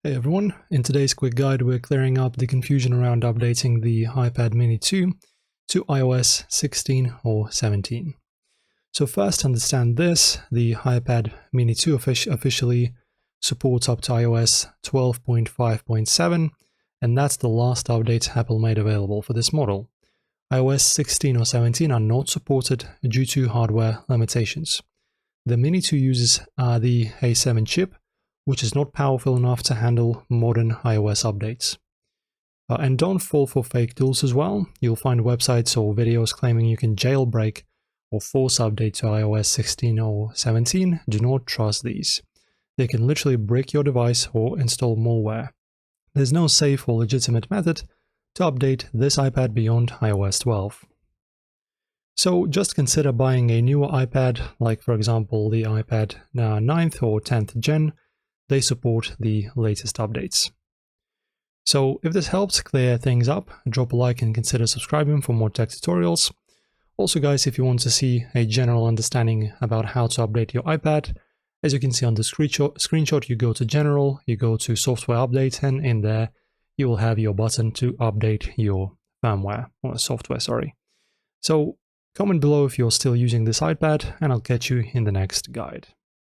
Hey everyone, in today's quick guide we're clearing up the confusion around updating the iPad mini 2 to iOS 16 or 17. So first understand this, the iPad mini 2 officially supports up to iOS 12.5.7 and that's the last update Apple made available for this model. iOS 16 or 17 are not supported due to hardware limitations. The mini 2 uses the A7 chip, which is not powerful enough to handle modern iOS updates. And don't fall for fake tools as well. You'll find websites or videos claiming you can jailbreak or force update to iOS 16 or 17. Do not trust these. They can literally break your device or install malware. There's no safe or legitimate method to update this iPad beyond iOS 12. So just consider buying a newer iPad, like for example the iPad 9th or 10th gen. They support the latest updates. So if this helps clear things up, drop a like and consider subscribing for more tech tutorials. Also guys, if you want to see a general understanding about how to update your iPad, as you can see on the screenshot, you go to General, you go to Software Update, and in there you will have your button to update your firmware, or software, sorry. So comment below if you're still using this iPad, and I'll catch you in the next guide.